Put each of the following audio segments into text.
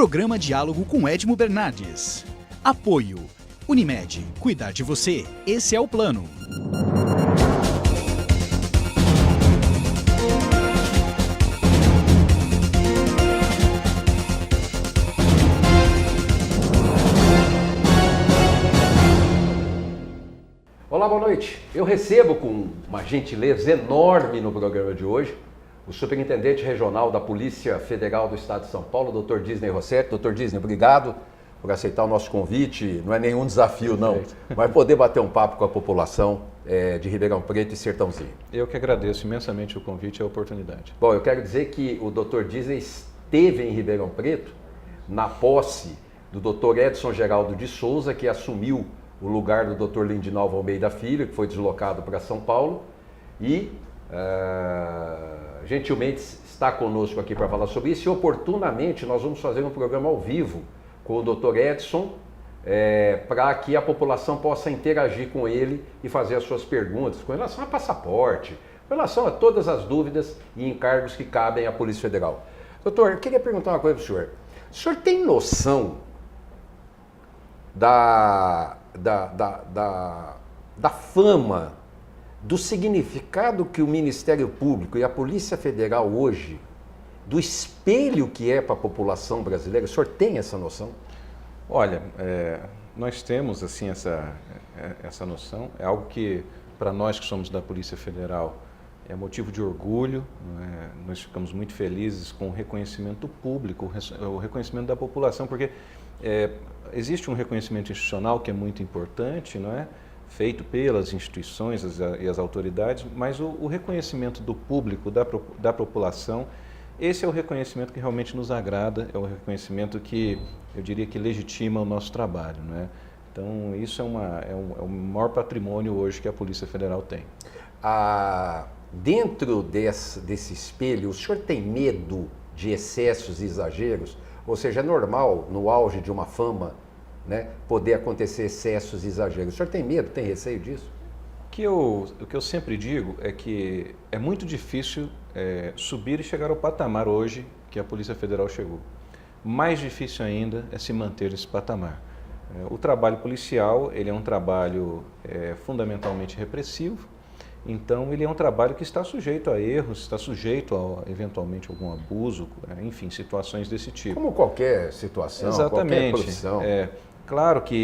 Programa Diálogo com Edmo Bernardes. Apoio. Unimed. Cuidar de você. Esse é o plano. Olá, boa noite. Eu recebo com uma gentileza enorme no programa de hoje o Superintendente Regional da Polícia Federal do Estado de São Paulo, Dr. Disney Rossetti. Dr. Disney, obrigado por aceitar o nosso convite. Não é nenhum desafio, não, mas poder bater um papo com a população de Ribeirão Preto e Sertãozinho. Eu que agradeço imensamente o convite e a oportunidade. Bom, eu quero dizer que o Dr. Disney esteve em Ribeirão Preto na posse do Dr. Edson Geraldo de Souza, que assumiu o lugar do Dr. Lindinalva Almeida Filho, que foi deslocado para São Paulo, e gentilmente está conosco aqui para falar sobre isso. E oportunamente nós vamos fazer um programa ao vivo com o Dr. Edson, para que a população possa interagir com ele e fazer as suas perguntas com relação a passaporte, com relação a todas as dúvidas e encargos que cabem à Polícia Federal. Doutor, eu queria perguntar uma coisa para o senhor. O senhor tem noção da fama, do significado que o Ministério Público e a Polícia Federal hoje, do espelho que é para a população brasileira? O senhor tem essa noção? Olha, nós temos assim essa noção, é algo que para nós que somos da Polícia Federal é motivo de orgulho, nós ficamos muito felizes com o reconhecimento público, o reconhecimento da população, porque existe um reconhecimento institucional que é muito importante, não é? Feito pelas instituições e as autoridades, mas o reconhecimento do público, da população, esse é o reconhecimento que realmente nos agrada, é o reconhecimento que eu diria que legitima o nosso trabalho, não é? Então isso é o maior patrimônio hoje que a Polícia Federal tem. Dentro desse espelho, o senhor tem medo de excessos e exageros? Ou seja, é normal, no auge de uma fama, né, poder acontecer excessos e exageros. O senhor tem medo, tem receio disso? O que eu sempre digo é que é muito difícil subir e chegar ao patamar hoje que a Polícia Federal chegou. Mais difícil ainda é se manter nesse patamar. O trabalho policial, ele é um trabalho fundamentalmente repressivo, então ele é um trabalho que está sujeito a erros, está sujeito a eventualmente algum abuso, enfim, situações desse tipo. Como qualquer situação, exatamente, qualquer profissão. Claro que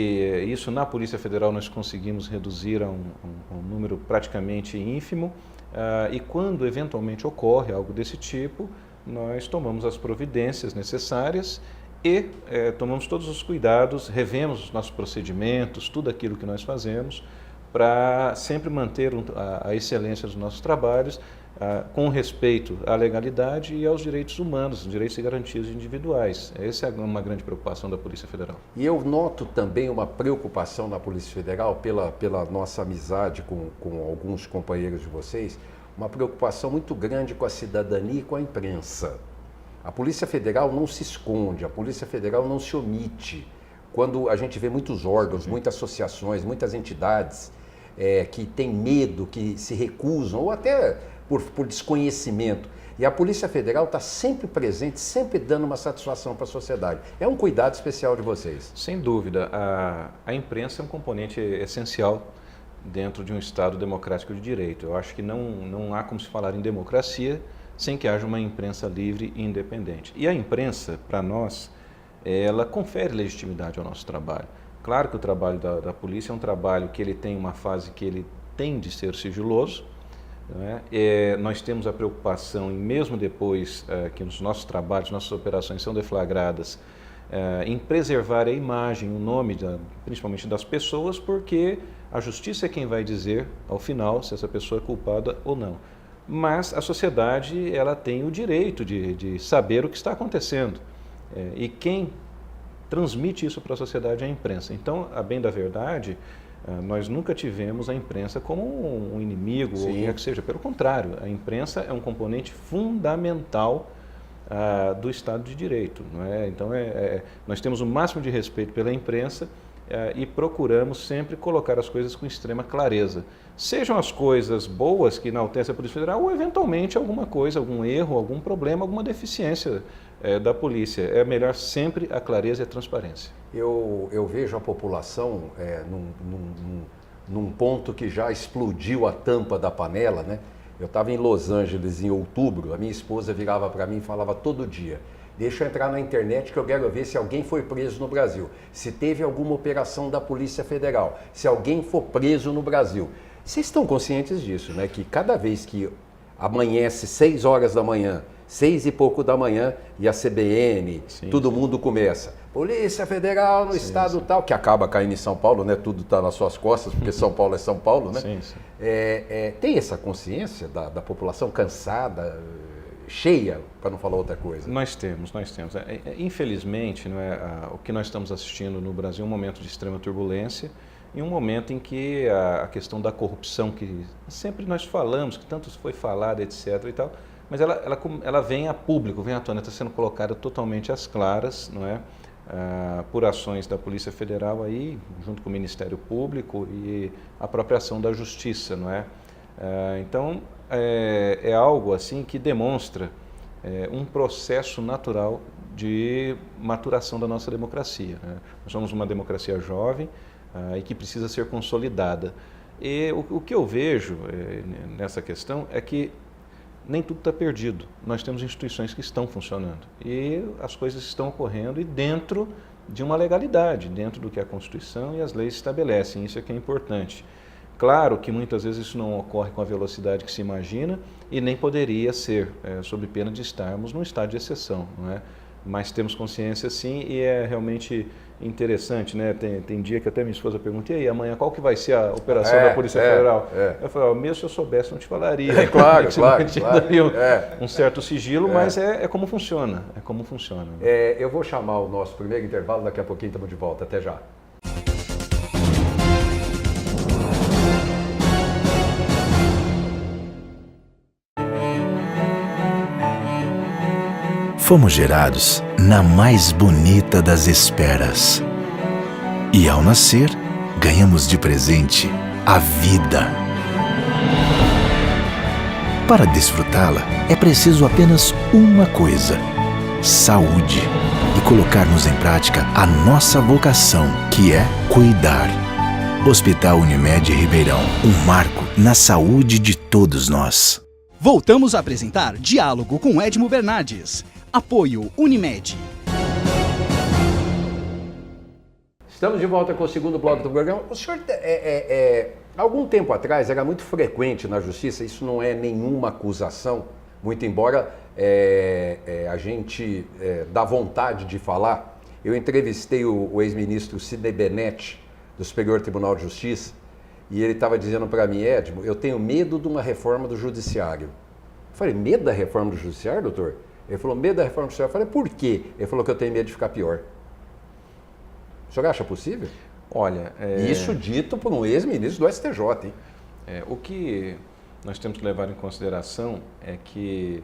isso na Polícia Federal nós conseguimos reduzir a um número praticamente ínfimo, e quando eventualmente ocorre algo desse tipo, nós tomamos as providências necessárias e tomamos todos os cuidados, revemos os nossos procedimentos, tudo aquilo que nós fazemos, para sempre manter a excelência dos nossos trabalhos, com respeito à legalidade e aos direitos humanos, os direitos e garantias individuais. Essa é uma grande preocupação da Polícia Federal. E eu noto também uma preocupação na Polícia Federal, pela nossa amizade com alguns companheiros de vocês, uma preocupação muito grande com a cidadania e com a imprensa. A Polícia Federal não se esconde, a Polícia Federal não se omite. Quando a gente vê muitos órgãos, muitas associações, muitas entidades que têm medo, que se recusam, ou até por desconhecimento. E a Polícia Federal está sempre presente, sempre dando uma satisfação para a sociedade. É um cuidado especial de vocês. Sem dúvida. A imprensa é um componente essencial dentro de um Estado democrático de direito. Eu acho que não há como se falar em democracia sem que haja uma imprensa livre e independente. E a imprensa, para nós, ela confere legitimidade ao nosso trabalho. Claro que o trabalho da polícia é um trabalho que ele tem uma fase que ele tem de ser sigiloso, não é? Nós temos a preocupação, mesmo depois que os nossos trabalhos, nossas operações são deflagradas, em preservar a imagem, o nome, principalmente das pessoas, porque a justiça é quem vai dizer, ao final, se essa pessoa é culpada ou não. Mas a sociedade, ela tem o direito de saber o que está acontecendo. E quem transmite isso para a sociedade é a imprensa. Então, a bem da verdade, nós nunca tivemos a imprensa como um inimigo, ou o que quer que seja. Pelo contrário, a imprensa é um componente fundamental do Estado de Direito. Não é? Então, nós temos o máximo de respeito pela imprensa, e procuramos sempre colocar as coisas com extrema clareza. Sejam as coisas boas que enaltecem a Polícia Federal ou, eventualmente, alguma coisa, algum erro, algum problema, alguma deficiência da polícia. É melhor sempre a clareza e a transparência. Eu vejo a população num ponto que já explodiu a tampa da panela, né? Eu estava em Los Angeles em outubro, a minha esposa virava para mim e falava todo dia: deixa eu entrar na internet que eu quero ver se alguém foi preso no Brasil, se teve alguma operação da Polícia Federal, se alguém for preso no Brasil. Vocês estão conscientes disso, né? Que cada vez que amanhece 6 horas da manhã, 6 e pouco da manhã, e a CBN, todo mundo começa: Polícia Federal no estado tal, que acaba caindo em São Paulo, né? Tudo está nas suas costas, porque São Paulo é São Paulo, né? Tem essa consciência da população cansada, cheia, para não falar outra coisa? Nós temos. Infelizmente, não é, o que nós estamos assistindo no Brasil é um momento de extrema turbulência, em um momento em que a questão da corrupção, que sempre nós falamos, que tanto foi falada, etc. e tal, mas ela vem a público, vem à tona, está sendo colocada totalmente às claras, não é? Por ações da Polícia Federal aí, junto com o Ministério Público e a própria ação da Justiça, não é? Então, é algo assim que demonstra um processo natural de maturação da nossa democracia, né? Nós somos uma democracia jovem e que precisa ser consolidada. E o que eu vejo nessa questão é que nem tudo está perdido. Nós temos instituições que estão funcionando e as coisas estão ocorrendo e dentro de uma legalidade, dentro do que a Constituição e as leis estabelecem. Isso é que é importante. Claro que muitas vezes isso não ocorre com a velocidade que se imagina e nem poderia ser, sob pena de estarmos num estado de exceção, não é? Mas temos consciência sim e é realmente interessante, né? Tem dia que até minha esposa pergunta: e aí, amanhã qual que vai ser a operação da Polícia Federal? Eu falei: mesmo se eu soubesse não te falaria. Claro. Um certo sigilo, mas é como funciona, Eu vou chamar o nosso primeiro intervalo, daqui a pouquinho estamos de volta, até já. Fomos gerados na mais bonita das esperas. E ao nascer, ganhamos de presente a vida. Para desfrutá-la, é preciso apenas uma coisa: saúde. E colocarmos em prática a nossa vocação, que é cuidar. Hospital Unimed Ribeirão, um marco na saúde de todos nós. Voltamos a apresentar Diálogo com Edmo Bernardes. Apoio Unimed. Estamos de volta com o segundo bloco do programa. O senhor, algum tempo atrás, era muito frequente na Justiça, isso não é nenhuma acusação, muito embora a gente dá vontade de falar. Eu entrevistei o ex-ministro Sidney Benetti, do Superior Tribunal de Justiça, e ele estava dizendo para mim: Edmo, eu tenho medo de uma reforma do Judiciário. Eu falei: medo da reforma do Judiciário, doutor? Ele falou: medo da reforma do Judiciário. Eu falei: por quê? Ele falou que eu tenho medo de ficar pior. O senhor acha possível? Olha... Isso dito por um ex-ministro do STJ, hein? O que nós temos que levar em consideração é que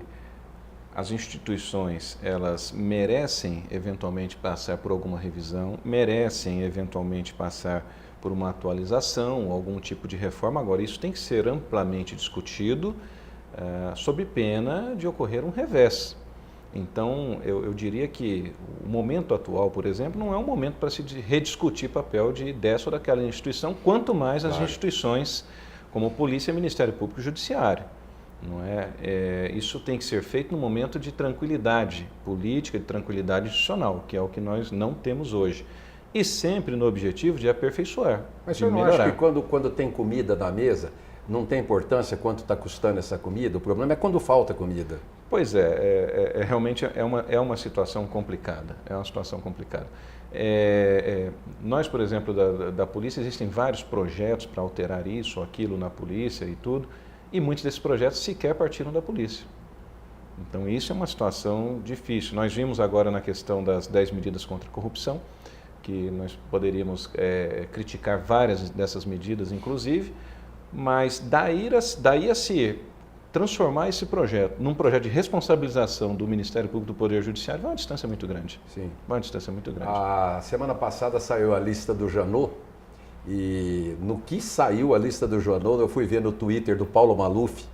as instituições, elas merecem eventualmente passar por alguma revisão, merecem eventualmente passar por uma atualização, algum tipo de reforma. Agora, isso tem que ser amplamente discutido, sob pena de ocorrer um revés. Então, eu diria que o momento atual, por exemplo, não é um momento para se rediscutir papel dessa ou daquela instituição, quanto mais as instituições como Polícia, Ministério Público e Judiciário. Não é? Isso tem que ser feito num momento de tranquilidade política, de tranquilidade institucional, que é o que nós não temos hoje. E sempre no objetivo de aperfeiçar, Mas de você não melhorar. acha que quando tem comida na mesa, não tem importância quanto está custando essa comida? O problema é quando falta comida. Pois realmente é uma situação complicada, nós, por exemplo, da polícia, existem vários projetos para alterar isso ou aquilo na polícia e tudo, e muitos desses projetos sequer partiram da polícia. Então isso é uma situação difícil. Nós vimos agora na questão das 10 medidas contra a corrupção, que nós poderíamos criticar várias dessas medidas, inclusive, mas daí a se transformar esse projeto num projeto de responsabilização do Ministério Público do Poder Judiciário vai uma distância muito grande. Sim. Vai uma distância muito grande. A semana passada saiu a lista do Janot, e no que saiu a lista do Janot, eu fui ver no Twitter do Paulo Maluf,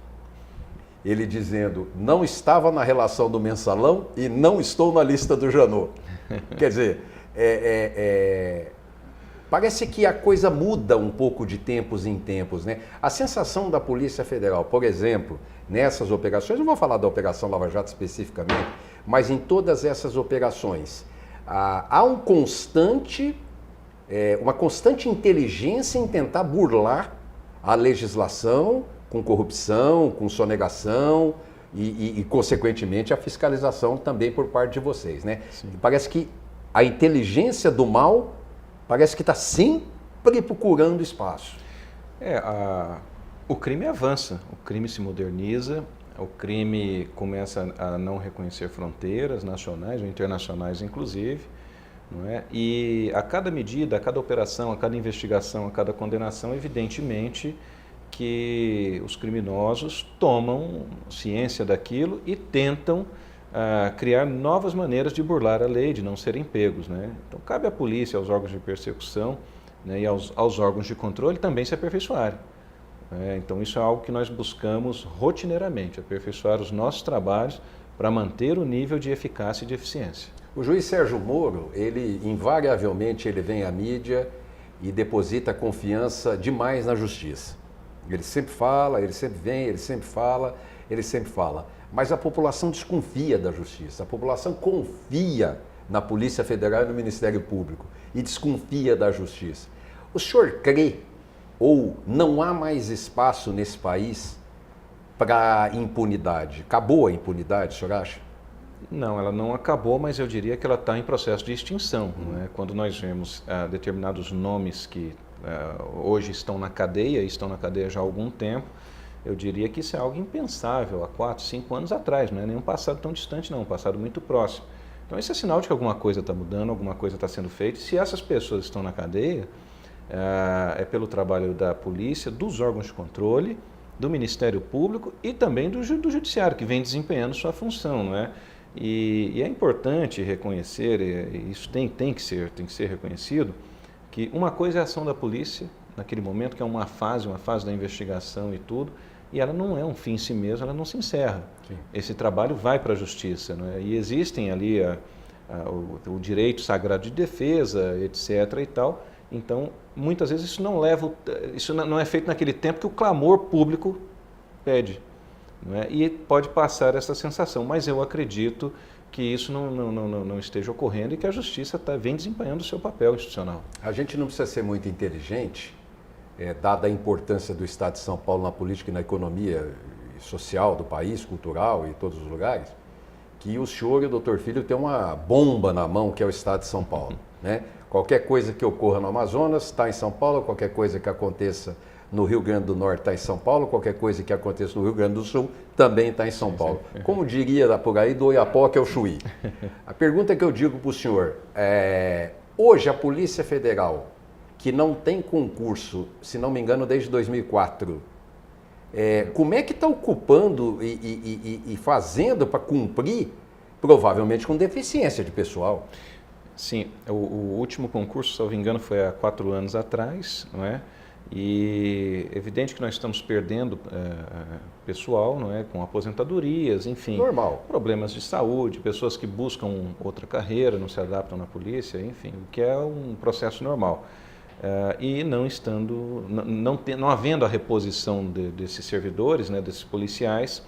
ele dizendo, não estava na relação do mensalão e não estou na lista do Janot. Quer dizer, parece que a coisa muda um pouco de tempos em tempos, né? A sensação da Polícia Federal, por exemplo, nessas operações, não vou falar da Operação Lava Jato especificamente, mas em todas essas operações, há uma constante inteligência em tentar burlar a legislação com corrupção, com sonegação e consequentemente, a fiscalização também por parte de vocês, né? Parece que a inteligência do mal parece que está sempre procurando espaço. O crime avança, o crime se moderniza, o crime começa a não reconhecer fronteiras nacionais ou internacionais, inclusive, não é? E a cada medida, a cada operação, a cada investigação, a cada condenação, evidentemente que os criminosos tomam ciência daquilo e tentam criar novas maneiras de burlar a lei, de não serem pegos, né? Então, cabe à polícia, aos órgãos de persecução, né, e aos órgãos de controle também se aperfeiçoarem. Então, isso é algo que nós buscamos rotineiramente, aperfeiçoar os nossos trabalhos para manter o nível de eficácia e de eficiência. O juiz Sérgio Moro, ele invariavelmente ele vem à mídia e deposita confiança demais na justiça. Ele sempre fala, ele sempre vem, ele sempre fala, ele sempre fala. Mas a população desconfia da justiça, a população confia na Polícia Federal e no Ministério Público e desconfia da justiça. O senhor crê ou não há mais espaço nesse país para impunidade? Acabou a impunidade, o senhor acha? Não, ela não acabou, mas eu diria que ela está em processo de extinção. Não é? Quando nós vemos determinados nomes que hoje estão na cadeia já há algum tempo, eu diria que isso é algo impensável há 4, 5 anos atrás, não é nenhum passado tão distante não, um passado muito próximo. Então esse é sinal de que alguma coisa está mudando, alguma coisa está sendo feita, e se essas pessoas estão na cadeia, é pelo trabalho da polícia, dos órgãos de controle, do Ministério Público e também do Judiciário, que vem desempenhando sua função, não é? E é importante reconhecer, isso tem que ser reconhecido, que uma coisa é a ação da polícia, naquele momento, que é uma fase da investigação e tudo, e ela não é um fim em si mesmo, ela não se encerra. Sim. Esse trabalho vai para a justiça, não é? E existem ali o direito sagrado de defesa, etc. e tal. Então, muitas vezes isso não é feito naquele tempo que o clamor público pede, não é? E pode passar essa sensação, mas eu acredito que isso não esteja ocorrendo e que a justiça vem desempenhando o seu papel institucional. A gente não precisa ser muito inteligente, dada a importância do Estado de São Paulo na política e na economia social do país, cultural e todos os lugares, que o senhor e o doutor Filho têm uma bomba na mão, que é o Estado de São Paulo, né? Qualquer coisa que ocorra no Amazonas está em São Paulo, qualquer coisa que aconteça no Rio Grande do Norte está em São Paulo, qualquer coisa que aconteça no Rio Grande do Sul também está em São Paulo. Como diria por aí, do Oiapoque ao Chuí. A pergunta que eu digo para o senhor hoje a Polícia Federal, que não tem concurso, se não me engano, desde 2004, como é que está ocupando e fazendo para cumprir, provavelmente com deficiência de pessoal? Sim, o último concurso, se não me engano, foi há 4 anos atrás, não é? E é evidente que nós estamos perdendo pessoal, não é? Com aposentadorias, enfim. Normal. Problemas de saúde, pessoas que buscam outra carreira, não se adaptam na polícia, enfim, o que é um processo normal. E não havendo a reposição desses servidores, né, desses policiais,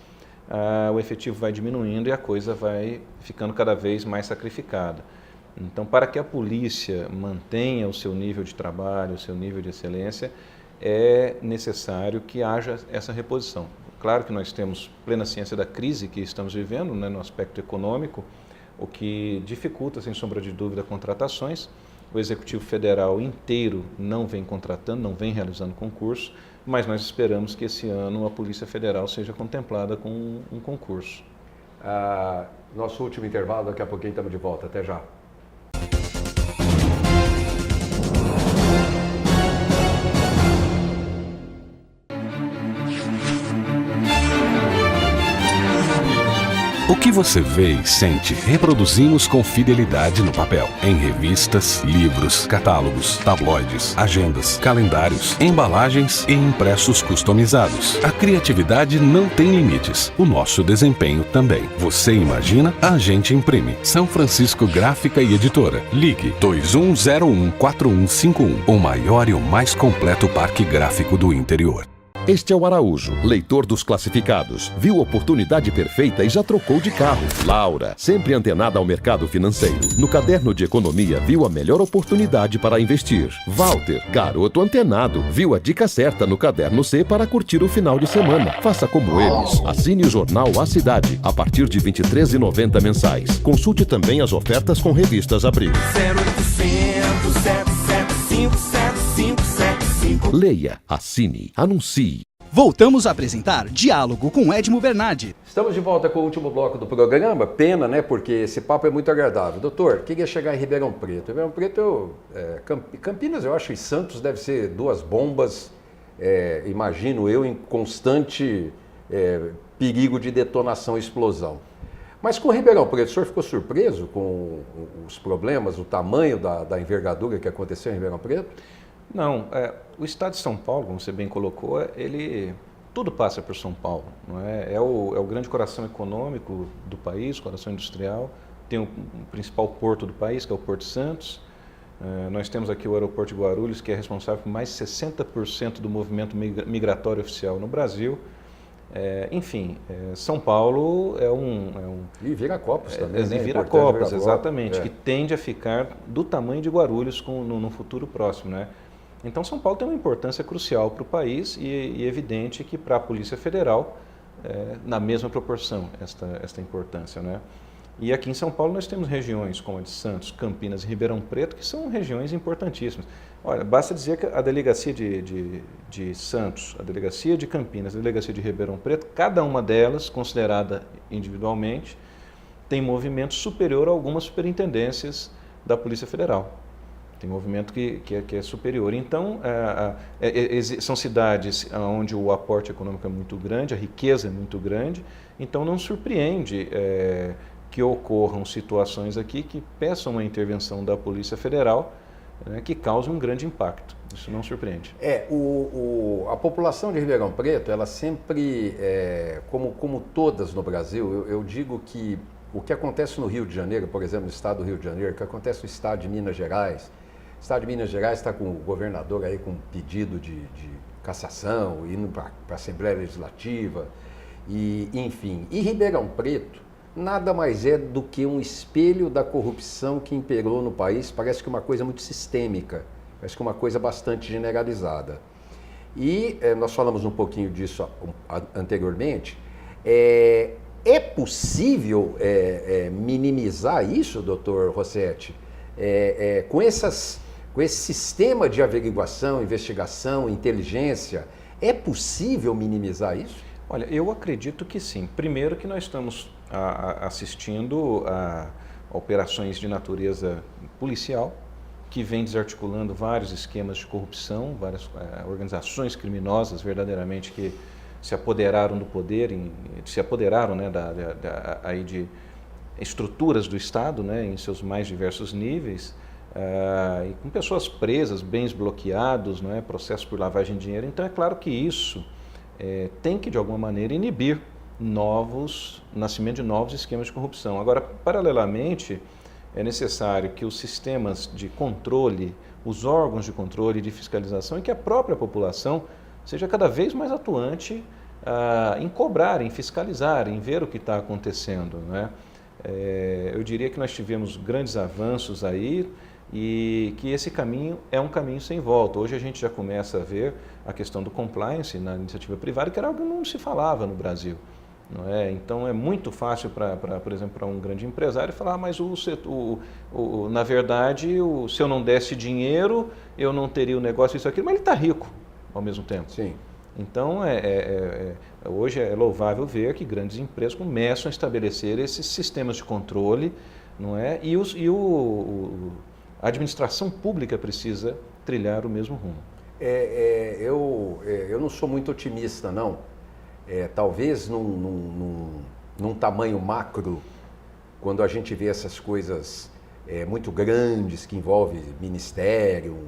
o efetivo vai diminuindo e a coisa vai ficando cada vez mais sacrificada. Então, para que a polícia mantenha o seu nível de trabalho, o seu nível de excelência, é necessário que haja essa reposição. Claro que nós temos plena ciência da crise que estamos vivendo, né, no aspecto econômico, o que dificulta, sem sombra de dúvida, contratações. O Executivo Federal inteiro não vem contratando, não vem realizando concurso, mas nós esperamos que esse ano a Polícia Federal seja contemplada com um concurso. Nosso último intervalo, daqui a pouquinho estamos de volta. Até já. O que você vê e sente, reproduzimos com fidelidade no papel. Em revistas, livros, catálogos, tabloides, agendas, calendários, embalagens e impressos customizados. A criatividade não tem limites. O nosso desempenho também. Você imagina, a gente imprime. São Francisco Gráfica e Editora. Ligue 2101-4151. O maior e o mais completo parque gráfico do interior. Este é o Araújo, leitor dos classificados. Viu a oportunidade perfeita e já trocou de carro. Laura, sempre antenada ao mercado financeiro. No caderno de economia, viu a melhor oportunidade para investir. Walter, garoto antenado, viu a dica certa no caderno C para curtir o final de semana. Faça como eles. Assine o jornal A Cidade, a partir de R$ 23,90 mensais. Consulte também as ofertas com revistas Abril. 0800 775 7575. Leia, assine, anuncie. Voltamos a apresentar Diálogo com Edmo Bernardes. Estamos de volta com o último bloco do programa. Pena, né? Porque esse papo é muito agradável. Doutor, queria chegar em Ribeirão Preto. Ribeirão Preto, Campinas, eu acho, e Santos deve ser duas bombas, imagino eu, em constante perigo de detonação e explosão. Mas com Ribeirão Preto, o senhor ficou surpreso com os problemas, o tamanho da envergadura que aconteceu em Ribeirão Preto? Não, o estado de São Paulo, como você bem colocou, tudo passa por São Paulo, não é? É o grande coração econômico do país, coração industrial, tem o principal porto do país, que é o Porto Santos. Nós temos aqui o aeroporto de Guarulhos, que é responsável por mais de 60% do movimento migratório oficial no Brasil. Enfim, São Paulo E Viracopos também, né? Viracopos, exatamente, que tende a ficar do tamanho de Guarulhos no futuro próximo, né? Então, São Paulo tem uma importância crucial para o país e é evidente que para a Polícia Federal, na mesma proporção, esta importância, né? E aqui em São Paulo nós temos regiões como a de Santos, Campinas e Ribeirão Preto, que são regiões importantíssimas. Olha, basta dizer que a delegacia de Santos, a delegacia de Campinas, a delegacia de Ribeirão Preto, cada uma delas, considerada individualmente, tem movimento superior a algumas superintendências da Polícia Federal. Tem movimento que é superior. Então, são cidades onde o aporte econômico é muito grande, a riqueza é muito grande, então não surpreende que ocorram situações aqui que peçam uma intervenção da Polícia Federal, que cause um grande impacto. Isso não surpreende. A população de Ribeirão Preto, ela sempre, como todas no Brasil, eu digo que o que acontece no Rio de Janeiro, por exemplo, no estado do Rio de Janeiro, o que acontece no estado de Minas Gerais, o estado de Minas Gerais está com o governador aí com pedido de cassação, indo para a Assembleia Legislativa, enfim. E Ribeirão Preto nada mais é do que um espelho da corrupção que imperou no país. Parece que uma coisa muito sistêmica, parece que uma coisa bastante generalizada. E nós falamos um pouquinho disso anteriormente. É possível minimizar isso, doutor Rossetti, com esse sistema de averiguação, investigação, inteligência? É possível minimizar isso? Olha, eu acredito que sim. Primeiro que nós estamos assistindo a operações de natureza policial, que vem desarticulando vários esquemas de corrupção, várias organizações criminosas verdadeiramente que se apoderaram do poder, se apoderaram, né, aí de estruturas do Estado, né, em seus mais diversos níveis, e com pessoas presas, bens bloqueados, né, processos por lavagem de dinheiro. Então é claro que isso tem que de alguma maneira inibir nascimento de novos esquemas de corrupção. Agora, paralelamente, é necessário que os sistemas de controle, os órgãos de controle e de fiscalização e que a própria população seja cada vez mais atuante em cobrar, em fiscalizar, em ver o que está acontecendo, né? Eu diria que nós tivemos grandes avanços aí e que esse caminho é um caminho sem volta. Hoje a gente já começa a ver a questão do compliance na iniciativa privada, que era algo que não se falava no Brasil. Não é? Então é muito fácil, por exemplo, para um grande empresário falar, mas na verdade, se eu não desse dinheiro, eu não teria o negócio, isso, aquilo, mas ele está rico ao mesmo tempo. Sim. Então, hoje é louvável ver que grandes empresas começam a estabelecer esses sistemas de controle, não é? E a administração pública precisa trilhar o mesmo rumo. Eu não sou muito otimista, não. Talvez num num tamanho macro, quando a gente vê essas coisas muito grandes que envolvem ministério,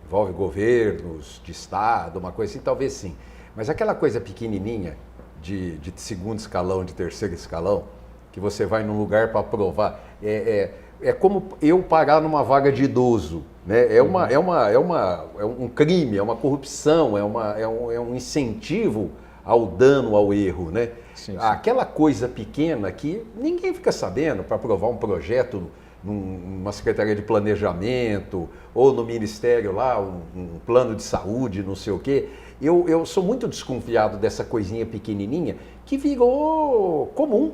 envolve governos de estado, uma coisa assim, talvez sim. Mas aquela coisa pequenininha, de segundo escalão, de terceiro escalão, que você vai num lugar para aprovar, é como eu parar numa vaga de idoso, né? É um crime, é uma corrupção, é um incentivo ao dano, ao erro, né? Sim, sim. Aquela coisa pequena que ninguém fica sabendo para aprovar um projeto numa Secretaria de Planejamento ou no Ministério lá, um plano de saúde, não sei o quê. Eu sou muito desconfiado dessa coisinha pequenininha que virou comum,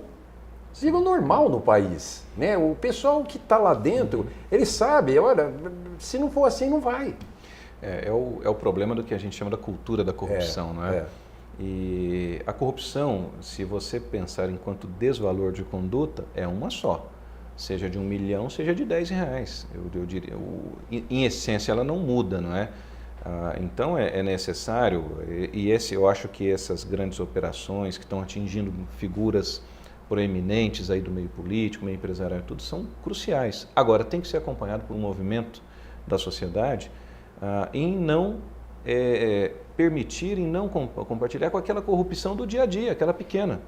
virou normal no país, né? O pessoal que está lá dentro, ele sabe, olha, se não for assim, não vai. É o problema do que a gente chama da cultura da corrupção, não é? E a corrupção, se você pensar enquanto desvalor de conduta, é uma só. Seja de 1 milhão, seja de R$10. Eu diria, em essência, ela não muda, não é? Então é necessário, eu acho que essas grandes operações que estão atingindo figuras proeminentes aí do meio político, meio empresarial, tudo são cruciais. Agora, tem que ser acompanhado por um movimento da sociedade em não permitir, em não compartilhar com aquela corrupção do dia a dia, aquela pequena.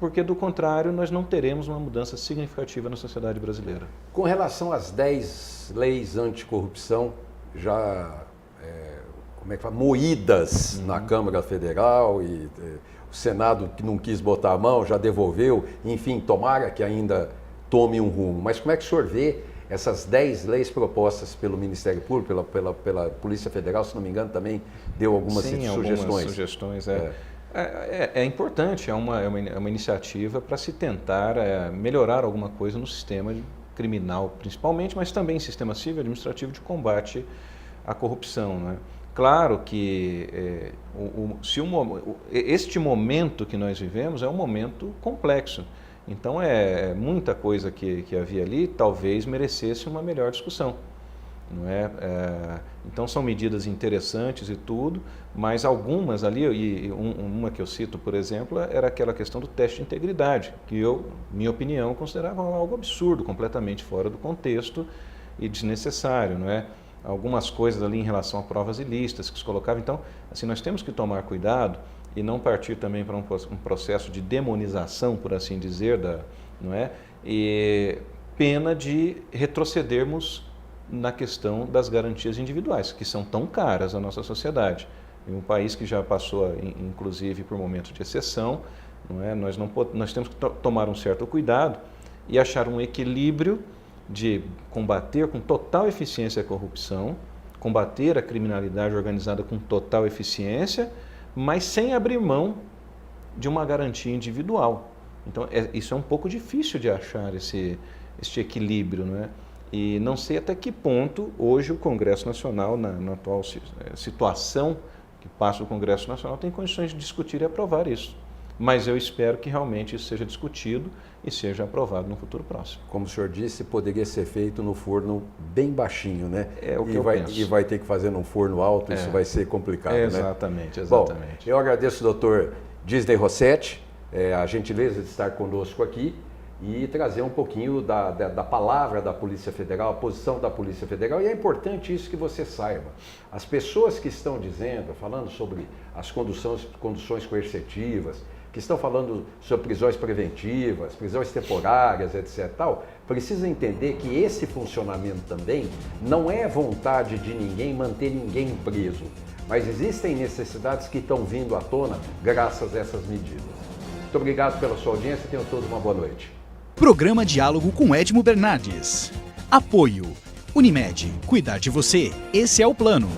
Porque, do contrário, nós não teremos uma mudança significativa na sociedade brasileira. Com relação às 10 leis anticorrupção, já moídas na Câmara Federal e o Senado, que não quis botar a mão, já devolveu, enfim, tomara que ainda tome um rumo. Mas como é que o senhor vê essas 10 leis propostas pelo Ministério Público, pela Polícia Federal, se não me engano, também deu algumas sugestões? Algumas sugestões, É importante, é uma iniciativa para se tentar melhorar alguma coisa no sistema criminal, principalmente, mas também sistema civil e administrativo de combate à corrupção, né? Claro que este momento que nós vivemos é um momento complexo. Então, muita coisa que havia ali talvez merecesse uma melhor discussão. Não é? Então, são medidas interessantes e tudo, mas algumas ali, e uma que eu cito, por exemplo, era aquela questão do teste de integridade, que eu, minha opinião, considerava algo absurdo, completamente fora do contexto e desnecessário, não é? Algumas coisas ali em relação a provas ilícitas que se colocavam. Então, assim, nós temos que tomar cuidado e não partir também para um processo de demonização, por assim dizer, não é? E pena de retrocedermos na questão das garantias individuais, que são tão caras à nossa sociedade. Em um país que já passou, inclusive, por momentos de exceção, não é? Nós temos que tomar um certo cuidado e achar um equilíbrio de combater com total eficiência a corrupção, combater a criminalidade organizada com total eficiência, mas sem abrir mão de uma garantia individual. Então, isso é um pouco difícil de achar este equilíbrio, não é? E não sei até que ponto hoje o Congresso Nacional, na atual situação que passa o Congresso Nacional, tem condições de discutir e aprovar isso. Mas eu espero que realmente isso seja discutido e seja aprovado no futuro próximo. Como o senhor disse, poderia ser feito no forno bem baixinho, né? É o que eu penso. E vai ter que fazer num forno alto, isso vai ser complicado, né? Exatamente. Bom, eu agradeço ao doutor Disney Rossetti, a gentileza de estar conosco aqui e trazer um pouquinho da palavra da Polícia Federal, a posição da Polícia Federal. E é importante isso que você saiba. As pessoas que estão falando sobre as conduções coercitivas, que estão falando sobre prisões preventivas, prisões temporárias, etc. Precisam entender que esse funcionamento também não é vontade de ninguém manter ninguém preso, mas existem necessidades que estão vindo à tona graças a essas medidas. Muito obrigado pela sua audiência e tenham todos uma boa noite. Programa Diálogo com Edmo Bernardes. Apoio. Unimed. Cuidar de você. Esse é o plano.